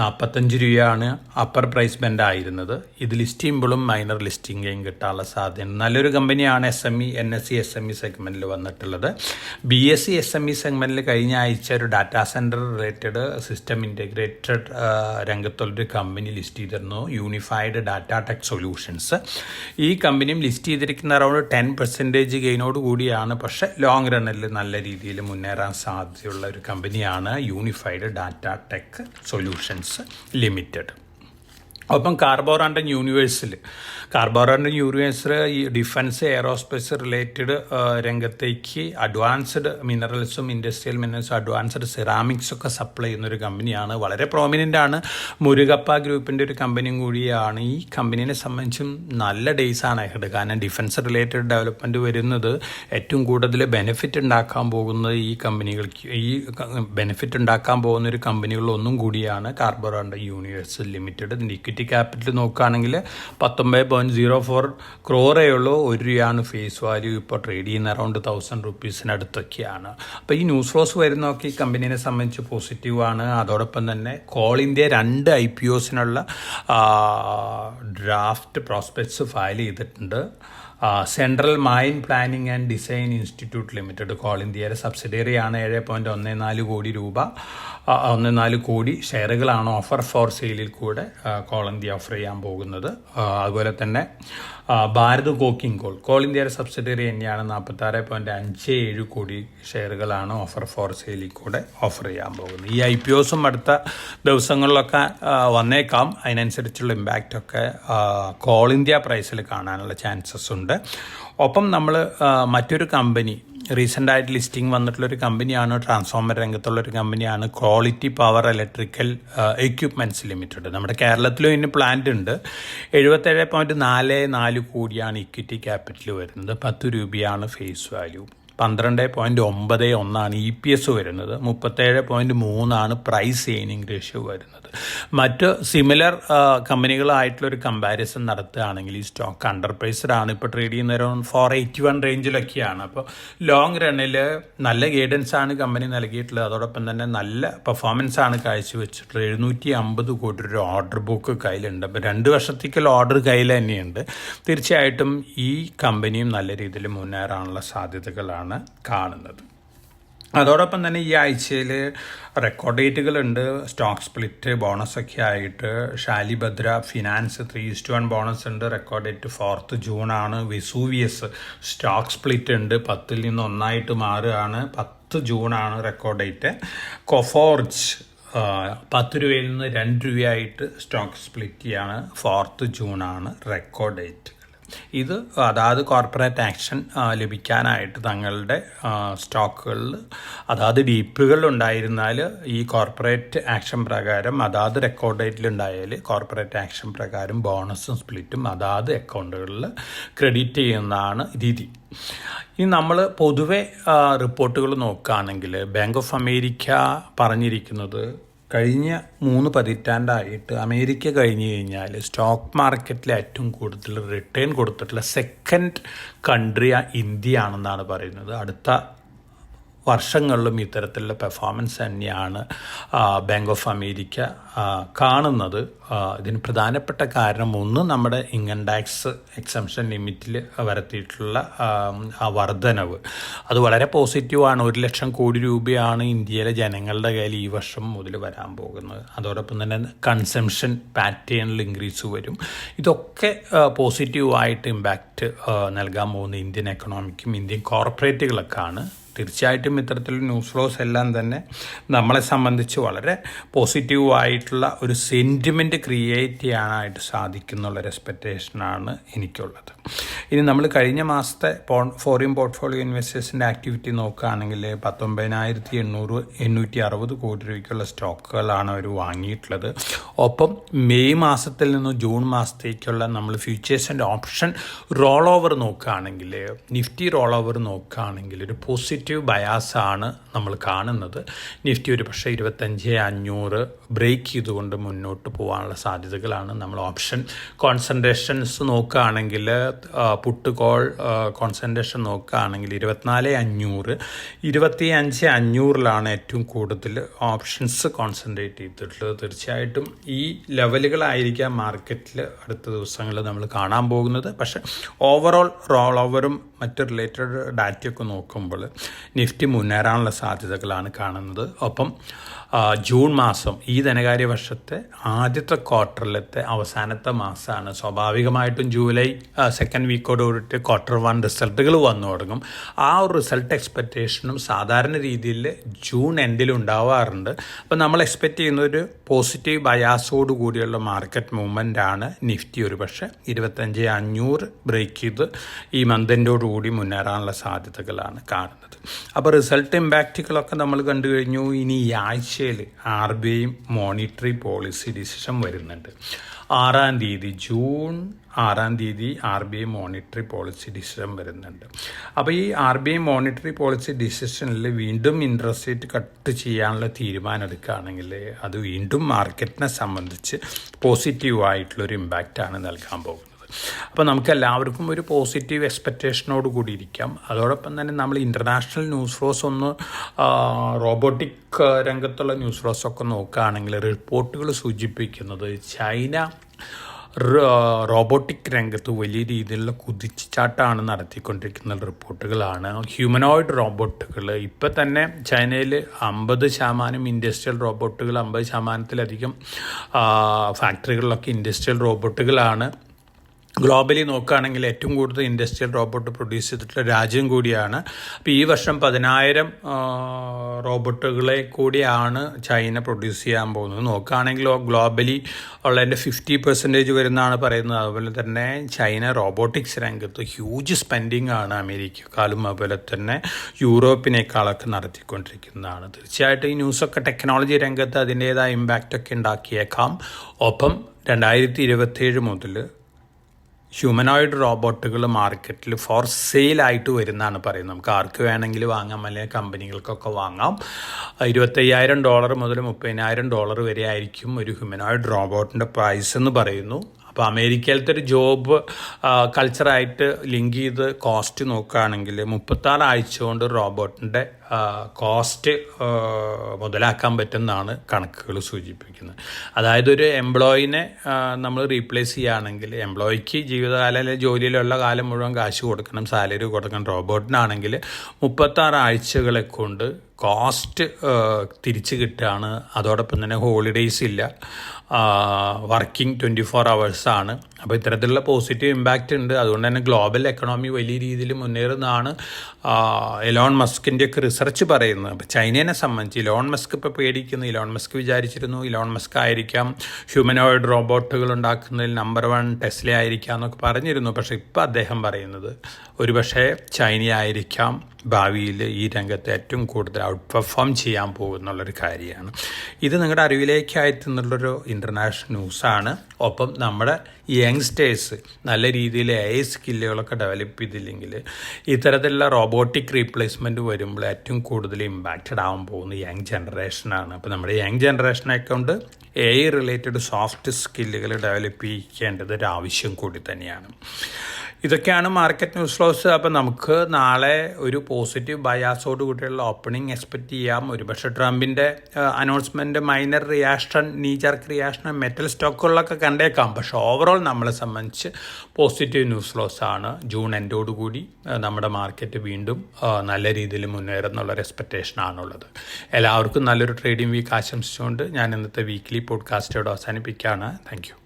45 രൂപയാണ് അപ്പർ പ്രൈസ് ബെൻഡ് ആയിരുന്നത്. ഇത് ലിസ്റ്റ് ചെയ്യുമ്പോഴും മൈനർ ലിസ്റ്റിംഗ് ഗെയിൻ കിട്ടാനുള്ള സാധ്യത. നല്ലൊരു കമ്പനിയാണ് SME NSE SME സെഗ്മെൻറ്റിൽ വന്നിട്ടുള്ളത്. BSE SME സെഗ്മെൻറ്റിൽ കഴിഞ്ഞ ആഴ്ച ഒരു data centre related system integrated രംഗത്തുള്ളൊരു കമ്പനി ലിസ്റ്റ് ചെയ്തിരുന്നു, യൂണിഫൈഡ് ഡാറ്റ ടെക് സൊല്യൂഷൻസ്. ഈ കമ്പനിയും ലിസ്റ്റ് ചെയ്തിരിക്കുന്ന അറൗണ്ട് 10% ഗെയിനോട് കൂടിയാണ്. പക്ഷേ ലോങ് റണ്ണിൽ നല്ല രീതിയിൽ മുന്നേറാൻ സാധ്യതയുള്ള ഒരു കമ്പനിയാണ് unified data tech solutions limited. ഒപ്പം കാർബോറാൻഡൻ യൂണിവേഴ്സിൽ ഈ ഡിഫൻസ് എയറോസ്പേസ് റിലേറ്റഡ് രംഗത്തേക്ക് അഡ്വാൻസ്ഡ് മിനറൽസും ഇൻഡസ്ട്രിയൽ മിനറൽസും അഡ്വാൻസ്ഡ് സിറാമിക്സ് ഒക്കെ സപ്ലൈ ചെയ്യുന്നൊരു കമ്പനിയാണ്. വളരെ പ്രോമിനൻ്റ് ആണ്. മുരുകപ്പ ഗ്രൂപ്പിൻ്റെ ഒരു കമ്പനിയും കൂടിയാണ്. ഈ കമ്പനീനെ സംബന്ധിച്ചും നല്ല ഡേയ്സാണ് അഹഡ്. കാരണം ഡിഫൻസ് റിലേറ്റഡ് ഡെവലപ്മെൻറ്റ് വരുന്നത് ഏറ്റവും കൂടുതൽ ബെനിഫിറ്റ് ഉണ്ടാക്കാൻ പോകുന്നത് ഈ കമ്പനികൾക്ക്, ഈ ബെനിഫിറ്റ് ഉണ്ടാക്കാൻ പോകുന്ന ഒരു കമ്പനികളിലൊന്നും കൂടിയാണ് കാർബോറാൻഡൻ യൂണിവേഴ്സ് ലിമിറ്റഡ്. ഇതിൻ്റെ ഇക്വിറ്റി ക്യാപിറ്റൽ നോക്കുകയാണെങ്കിൽ 19.04 crore ഉള്ളൂ. 1 രൂപയാണ് ഫേസ് വാല്യൂ. ഇപ്പോൾ ട്രേഡ് ചെയ്യുന്ന അറൗണ്ട് 1000 rupees അപ്പോൾ ഈ ന്യൂസ് ഫ്ലോസ് വരുന്നതൊക്കെ ഈ കമ്പനീനെ സംബന്ധിച്ച് പോസിറ്റീവാണ്. അതോടൊപ്പം തന്നെ കോൾ ഇന്ത്യ 2 IPOസിനുള്ള ഡ്രാഫ്റ്റ് പ്രോസ്പെക്ട്സ് ഫയൽ ചെയ്തിട്ടുണ്ട്. Central mine planning and design institute limited coal ഇന്ത്യയുടെ സബ്സിഡിയറിയാണ്. 7.14 കോടി ഷെയറുകളാണ് ഓഫർ ഫോർ സെയിലിൽ കൂടെ കോൾ ഇന്ത്യ ഓഫർ ചെയ്യാൻ പോകുന്നത്. അതുപോലെ തന്നെ ഭാരത് കോക്കിംഗ് കോൾ ഇന്ത്യയുടെ സബ്സിഡിയറി തന്നെയാണ്. 46.57 കോടി ഷെയറുകളാണ് ഓഫർ ഫോർ സെയിലിൽ കൂടെ ഓഫർ ചെയ്യാൻ പോകുന്നത്. ഈ IPOസും അടുത്ത ദിവസങ്ങളിലൊക്കെ വന്നേക്കാം. അതിനനുസരിച്ചുള്ള ഇമ്പാക്റ്റൊക്കെ കോൾ ഇന്ത്യ പ്രൈസിൽ കാണാനുള്ള ചാൻസസ് ഉണ്ട്. ഒപ്പം നമ്മൾ മറ്റൊരു കമ്പനി റീസെൻ്റായിട്ട് ലിസ്റ്റിംഗ് വന്നിട്ടുള്ളൊരു കമ്പനിയാണ്, ട്രാൻസ്ഫോമർ രംഗത്തുള്ളൊരു കമ്പനിയാണ് quality power electrical equipments limited. നമ്മുടെ കേരളത്തിലും ഇതിന് പ്ലാന്റ് ഉണ്ട്. 77.44 കോടിയാണ് ഇക്വിറ്റി ക്യാപിറ്റൽ വരുന്നത്. 10 രൂപയാണ് ഫേസ് വാല്യൂ. 12.91 EPS വരുന്നത്. 37.3 പ്രൈസ് ഏർണിംഗ് റേഷ്യോ വരുന്നത്. മറ്റ് സിമിലർ കമ്പനികളായിട്ടുള്ളൊരു കമ്പാരിസൺ നടത്തുകയാണെങ്കിൽ ഈ സ്റ്റോക്ക് അണ്ടർ പ്രൈസ്ഡ് ആണ്. ഇപ്പോൾ ട്രേഡ് ചെയ്യുന്ന അറൗണ്ട് 481 റേഞ്ചിലൊക്കെയാണ്. അപ്പോൾ ലോങ് റണ്ണിൽ നല്ല ഗൈഡൻസ് ആണ് കമ്പനി നൽകിയിട്ടുള്ളത്. അതോടൊപ്പം തന്നെ നല്ല പെർഫോമൻസ് ആണ് കാഴ്ചവെച്ചിട്ടുള്ളത്. 750 കോടി ഒരു ഓർഡർ ബുക്ക് കയ്യിലുണ്ട്. അപ്പോൾ 2 വർഷത്തേക്കുള്ള ഓർഡർ കയ്യിൽ തന്നെയുണ്ട്. തീർച്ചയായിട്ടും ഈ കമ്പനിയും നല്ല രീതിയിൽ മുന്നേറാനുള്ള സാധ്യതകളാണ് കാണുന്നത്. അതോടൊപ്പം തന്നെ ഈ ആഴ്ചയിൽ റെക്കോർഡ് ഡേറ്റുകളുണ്ട്. സ്റ്റോക്ക് സ്പ്ലിറ്റ് ബോണസൊക്കെ ആയിട്ട് ഷാലിഭദ്ര ഫിനാൻസ് 3:1 ബോണസ് ഉണ്ട്. റെക്കോർഡ് ഡേറ്റ് 4th ജൂണാണ്. വെസൂവിയസ് സ്റ്റോക്ക് സ്പ്ലിറ്റ് ഉണ്ട്. 10ൽ നിന്ന് 1 മാറുകയാണ്. 10 ജൂണാണ് റെക്കോർഡ് ഡേറ്റ്. കൊഫോർജ് 10 രൂപയിൽ നിന്ന് 2 രൂപയായിട്ട് സ്റ്റോക്ക് സ്പ്ലിറ്റ് ചെയ്യാണ്. 4th ജൂണാണ് record date. ഇത് അതാത് കോർപ്പറേറ്റ് ആക്ഷൻ ലഭിക്കാനായിട്ട് തങ്ങളുടെ സ്റ്റോക്കുകളിൽ അതാത് ഡീപ്പുകൾ ഉണ്ടായിരുന്നാൽ ഈ കോർപ്പറേറ്റ് ആക്ഷൻ പ്രകാരം അതാത് റെക്കോർഡ് ഡേറ്റിലുണ്ടായാൽ കോർപ്പറേറ്റ് ആക്ഷൻ പ്രകാരം ബോണസും സ്പ്ലിറ്റും അതാത് അക്കൗണ്ടുകളിൽ ക്രെഡിറ്റ് ചെയ്യുന്നതാണ് രീതി. ഇനി നമ്മൾ പൊതുവെ റിപ്പോർട്ടുകൾ നോക്കുകയാണെങ്കിൽ ബാങ്ക് ഓഫ് അമേരിക്ക പറഞ്ഞിരിക്കുന്നത് കഴിഞ്ഞ 3 പതിറ്റാണ്ടായിട്ട് അമേരിക്ക കഴിഞ്ഞ് കഴിഞ്ഞാൽ സ്റ്റോക്ക് മാർക്കറ്റിൽ ഏറ്റവും കൂടുതൽ റിട്ടേൺ കൊടുത്തിട്ടുള്ള സെക്കൻഡ് കൺട്രി ഇന്ത്യയാണെന്നാണ് പറയുന്നത്. അടുത്ത വർഷങ്ങളിലും ഇത്തരത്തിലുള്ള പെർഫോമൻസ് തന്നെയാണ് ബാങ്ക് ഓഫ് അമേരിക്ക കാണുന്നത്. ഇതിന് പ്രധാനപ്പെട്ട കാരണം ഒന്ന് നമ്മുടെ ഇൻകം ടാക്സ് എക്സംഷൻ ലിമിറ്റിൽ വരുത്തിയിട്ടുള്ള വർധനവ്. അത് വളരെ പോസിറ്റീവാണ്. 1 ലക്ഷം കോടി രൂപയാണ് ഇന്ത്യയിലെ ജനങ്ങളുടെ കയ്യിൽ ഈ വർഷം മുതൽ വരാൻ പോകുന്നത്. അതോടൊപ്പം തന്നെ കൺസംഷൻ പാറ്റേണിൽ ഇൻക്രീസ് വരും. ഇതൊക്കെ പോസിറ്റീവായിട്ട് ഇമ്പാക്റ്റ് നൽകാൻ പോകുന്ന ഇന്ത്യൻ എക്കണോമിക്കും ഇന്ത്യൻ കോർപ്പറേറ്റുകളൊക്കെയാണ്. തീർച്ചയായിട്ടും ഇത്തരത്തിലുള്ള ന്യൂസ് ഫ്ലോസ് എല്ലാം തന്നെ നമ്മളെ സംബന്ധിച്ച് വളരെ പോസിറ്റീവായിട്ടുള്ള ഒരു സെൻറ്റിമെൻറ്റ് ക്രിയേറ്റ് ചെയ്യാനായിട്ട് സാധിക്കുന്നുള്ളൊരു എക്സ്പെക്റ്റേഷനാണ് എനിക്കുള്ളത്. ഇനി നമ്മൾ കഴിഞ്ഞ മാസത്തെ ഫോറിൻ പോർട്ട്ഫോളിയോ ഇൻവെസ്റ്റേഴ്സിൻ്റെ ആക്ടിവിറ്റി നോക്കുകയാണെങ്കിൽ 19,860 കോടി രൂപയ്ക്കുള്ള സ്റ്റോക്കുകളാണ് അവർ വാങ്ങിയിട്ടുള്ളത്. ഒപ്പം മെയ് മാസത്തിൽ നിന്ന് ജൂൺ മാസത്തേക്കുള്ള നമ്മൾ futures and option roll over നോക്കുകയാണെങ്കിൽ നിഫ്റ്റി റോൾ ഓവർ നോക്കുകയാണെങ്കിൽ ഒരു പോസിറ്റീവ് ബയാസാണ് നമ്മൾ കാണുന്നത്. നിഫ്റ്റി ഒരു പക്ഷേ 25,500 ബ്രേക്ക് ചെയ്തുകൊണ്ട് മുന്നോട്ട് പോകാനുള്ള സാധ്യതകളാണ്. നമ്മൾ ഓപ്ഷൻ കോൺസെൻട്രേഷൻസ് നോക്കുകയാണെങ്കിൽ പുട്ട് കോൾ കോൺസെൻട്രേഷൻ നോക്കുകയാണെങ്കിൽ 24,500 25,500 ഏറ്റവും കൂടുതൽ ഓപ്ഷൻസ് കോൺസെൻട്രേറ്റ് ചെയ്തിട്ടുള്ളത്. തീർച്ചയായിട്ടും ഈ ലെവലുകളായിരിക്കാം മാർക്കറ്റിൽ അടുത്ത ദിവസങ്ങളിൽ നമ്മൾ കാണാൻ പോകുന്നത്. പക്ഷേ ഓവറോൾ റോൾ ഓവറും മറ്റ് റിലേറ്റഡ് ഡാറ്റയൊക്കെ നോക്കുമ്പോൾ നിഫ്റ്റി മുന്നേറാനുള്ള സാധ്യതകളാണ് കാണുന്നത്. ഒപ്പം ജൂൺ മാസം ഈ ധനകാര്യ വർഷത്തെ ആദ്യത്തെ ക്വാർട്ടറിലത്തെ അവസാനത്തെ മാസമാണ്. സ്വാഭാവികമായിട്ടും ജൂലൈ സെക്കൻഡ് വീക്കോടുകൂടിയിട്ട് Q1 റിസൾട്ടുകൾ വന്നു തുടങ്ങും. ആ ഒരു റിസൾട്ട് എക്സ്പെക്റ്റേഷനും സാധാരണ രീതിയിൽ ജൂൺ എൻഡിൽ ഉണ്ടാവാറുണ്ട്. അപ്പോൾ നമ്മൾ എക്സ്പെക്റ്റ് ചെയ്യുന്ന ഒരു പോസിറ്റീവ് ബയാസോട് കൂടിയുള്ള മാർക്കറ്റ് മൂവ്മെൻ്റ് ആണ് നിഫ്റ്റി ഒരു പക്ഷേ 25,500 ബ്രേക്ക് ചെയ്ത് ഈ മന്തിൻ്റോടുകൂടി മുന്നേറാനുള്ള സാധ്യതകളാണ് കാണുന്നത്. അപ്പോൾ റിസൾട്ട് ഇമ്പാക്റ്റുകളൊക്കെ നമ്മൾ കണ്ടു കഴിഞ്ഞു. ഇനി ഈ ആഴ്ചയിൽ RBI മോണിറ്ററി പോളിസി ഡിസിഷൻ വരുന്നുണ്ട്. June 6 RBI monetary policy decision വരുന്നുണ്ട്. അപ്പോൾ ഈ RBI മോണിറ്ററി പോളിസി ഡിസിഷനിൽ വീണ്ടും ഇൻട്രസ്റ്റ് റേറ്റ് കട്ട് ചെയ്യാനുള്ള തീരുമാനം എടുക്കുകയാണെങ്കിൽ അത് വീണ്ടും മാർക്കറ്റിനെ സംബന്ധിച്ച് പോസിറ്റീവായിട്ടുള്ളൊരു ഇമ്പാക്റ്റാണ് നൽകാൻ പോകുന്നത്. അപ്പോൾ നമുക്ക് എല്ലാവർക്കും ഒരു പോസിറ്റീവ് എക്സ്പെക്റ്റേഷനോട് കൂടി ഇരിക്കാം. അതോടൊപ്പം തന്നെ നമ്മൾ ഇൻ്റർനാഷണൽ ന്യൂസ് ഫ്ലോസ് ഒന്ന് റോബോട്ടിക് രംഗത്തുള്ള ന്യൂസ് ഫ്ലോസൊക്കെ നോക്കുകയാണെങ്കിൽ റിപ്പോർട്ടുകൾ സൂചിപ്പിക്കുന്നത് ചൈന റോബോട്ടിക് രംഗത്ത് വലിയ രീതിയിലുള്ള കുതിച്ചുചാട്ടമാണ് നടത്തിക്കൊണ്ടിരിക്കുന്ന റിപ്പോർട്ടുകളാണ്. ഹ്യൂമനോയിഡ് റോബോട്ടുകൾ ഇപ്പം തന്നെ ചൈനയിൽ 50% ഇൻഡസ്ട്രിയൽ റോബോട്ടുകൾ, 50%-ലധികം ഫാക്ടറികളിലൊക്കെ ഇൻഡസ്ട്രിയൽ റോബോട്ടുകളാണ്. ഗ്ലോബലി നോക്കുകയാണെങ്കിൽ ഏറ്റവും കൂടുതൽ ഇൻഡസ്ട്രിയൽ റോബോട്ട് പ്രൊഡ്യൂസ് ചെയ്തിട്ടുള്ള രാജ്യം കൂടിയാണ്. അപ്പോൾ ഈ വർഷം 10,000 റോബോട്ടുകളെ കൂടിയാണ് ചൈന പ്രൊഡ്യൂസ് ചെയ്യാൻ പോകുന്നത്. നോക്കുകയാണെങ്കിൽ ഗ്ലോബലി ഉള്ളതിൻ്റെ 50% വരുന്നതാണ് പറയുന്നത്. അതുപോലെ തന്നെ ചൈന റോബോട്ടിക്സ് രംഗത്ത് ഹ്യൂജ് സ്പെൻഡിങ് ആണ് അമേരിക്കക്കാളും അതുപോലെ തന്നെ യൂറോപ്പിനേക്കാളൊക്കെ നടത്തിക്കൊണ്ടിരിക്കുന്നതാണ്. തീർച്ചയായിട്ടും ഈ ന്യൂസൊക്കെ ടെക്നോളജി രംഗത്ത് അതിൻ്റേതായ ഇമ്പാക്റ്റൊക്കെ ഉണ്ടാക്കിയേക്കാം. ഒപ്പം 2027 മുതൽ ഹ്യൂമനോയിഡ് റോബോട്ടുകൾ മാർക്കറ്റിൽ ഫോർ സെയിലായിട്ട് വരുന്നതാണ് പറയുന്നത്. നമുക്ക് ആർക്ക് വേണമെങ്കിൽ വാങ്ങാം, അല്ലെങ്കിൽ കമ്പനികൾക്കൊക്കെ വാങ്ങാം. $25,000 മുതൽ $30,000 വരെ ആയിരിക്കും ഒരു ഹ്യൂമനോയിഡ് റോബോട്ടിൻ്റെ പ്രൈസ് എന്ന് പറയുന്നു. അപ്പോൾ അമേരിക്കയിലത്തെ ഒരു ജോബ് കൾച്ചറായിട്ട് ലിങ്ക് ചെയ്ത് കോസ്റ്റ് നോക്കുകയാണെങ്കിൽ 36 ആഴ്ച കൊണ്ട് റോബോട്ടിൻ്റെ കോസ്റ്റ് മുതലാക്കാൻ പറ്റുന്നതാണ് കണക്കുകൾ സൂചിപ്പിക്കുന്നത്. അതായത് ഒരു എംപ്ലോയിനെ നമ്മൾ റീപ്ലേസ് ചെയ്യുകയാണെങ്കിൽ എംപ്ലോയിക്ക് ജീവിതകാലം അല്ലെങ്കിൽ ജോലിയിലുള്ള കാലം മുഴുവൻ കാശ് കൊടുക്കണം, സാലറി കൊടുക്കണം. റോബോട്ടിനാണെങ്കിൽ 36 ആഴ്ചകളെ കൊണ്ട് കോസ്റ്റ് തിരിച്ച് കിട്ടുകയാണ്. അതോടൊപ്പം തന്നെ ഹോളിഡേയ്സ് ഇല്ല, വർക്കിംഗ് 24 hours. അപ്പോൾ ഇത്തരത്തിലുള്ള പോസിറ്റീവ് ഇമ്പാക്റ്റ് ഉണ്ട്. അതുകൊണ്ട് തന്നെ ഗ്ലോബൽ എക്കണോമി വലിയ രീതിയിൽ മുന്നേറുന്നതാണ് എലോൺ മസ്കിൻ്റെയൊക്കെ റിസർച്ച് പറയുന്നത്. അപ്പോൾ ചൈനയെ സംബന്ധിച്ച് ഇലോൺ മസ്ക് ഇപ്പോൾ പേടിക്കുന്നു. ഇലോൺ മസ്ക് വിചാരിച്ചിരുന്നു ഇലോൺ മസ്ക് ആയിരിക്കാം ഹ്യൂമനോയിഡ് റോബോട്ടുകൾ ഉണ്ടാക്കുന്നതിൽ നമ്പർ 1 ടെസ്ല ആയിരിക്കാം എന്നൊക്കെ പറഞ്ഞിരുന്നു. പക്ഷേ ഇപ്പോൾ അദ്ദേഹം പറയുന്നത് ഒരുപക്ഷെ ചൈനയായിരിക്കാം ഭാവിയിൽ ഈ രംഗത്ത് ഏറ്റവും കൂടുതൽ ഔട്ട് പെർഫോം ചെയ്യാൻ പോകുന്നുള്ളൊരു കാര്യമാണ്. ഇത് നിങ്ങളുടെ അറിവിലേക്കായെത്തുന്നുള്ളൊരു ഇൻ്റർനാഷണൽ ന്യൂസാണ്. ഒപ്പം നമ്മുടെ യങ്സ്റ്റേഴ്സ് നല്ല രീതിയിൽ AI സ്കില്ലുകളൊക്കെ ഡെവലപ്പ് ചെയ്തില്ലെങ്കിൽ ഇത്തരത്തിലുള്ള റോബോട്ടിക് റീപ്ലേസ്മെൻറ്റ് വരുമ്പോൾ ഏറ്റവും കൂടുതൽ ഇമ്പാക്റ്റഡ് ആവാൻ പോകുന്ന യങ് ജനറേഷനാണ്. അപ്പോൾ നമ്മുടെ യങ് ജനറേഷനെ കൊണ്ട് AI റിലേറ്റഡ് സോഫ്റ്റ് സ്കില്ലുകൾ ഡെവലപ്പ് ചെയ്യേണ്ടത് ഒരു ആവശ്യം കൂടി തന്നെയാണ്. ഇതൊക്കെയാണ് മാർക്കറ്റ് ന്യൂസ് ഫ്ലോസ്. അപ്പോൾ നമുക്ക് നാളെ ഒരു പോസിറ്റീവ് ബയാസോട് കൂടിയുള്ള ഓപ്പണിംഗ് എക്സ്പെക്റ്റ് ചെയ്യാം. ഒരുപക്ഷെ ട്രംപിൻ്റെ announcement minor reaction, knee jerk reaction metal സ്റ്റോക്കുകളിലൊക്കെ കണ്ടേക്കാം. പക്ഷേ ഓവറോൾ നമ്മളെ സംബന്ധിച്ച് പോസിറ്റീവ് ന്യൂസ് ഫ്ലോസ് ആണ്. ജൂൺ എൻഡോടുകൂടി നമ്മുടെ മാർക്കറ്റ് വീണ്ടും നല്ല രീതിയിൽ മുന്നേറുന്നുള്ളൊരു എക്സ്പെക്റ്റേഷനാണുള്ളത്. എല്ലാവർക്കും നല്ലൊരു ട്രേഡിംഗ് വീക്ക് ആശംസിച്ചുകൊണ്ട് ഞാൻ ഇന്നത്തെ വീക്ക്ലി പോഡ്കാസ്റ്റോട് അവസാനിപ്പിക്കുകയാണ്. Thank you.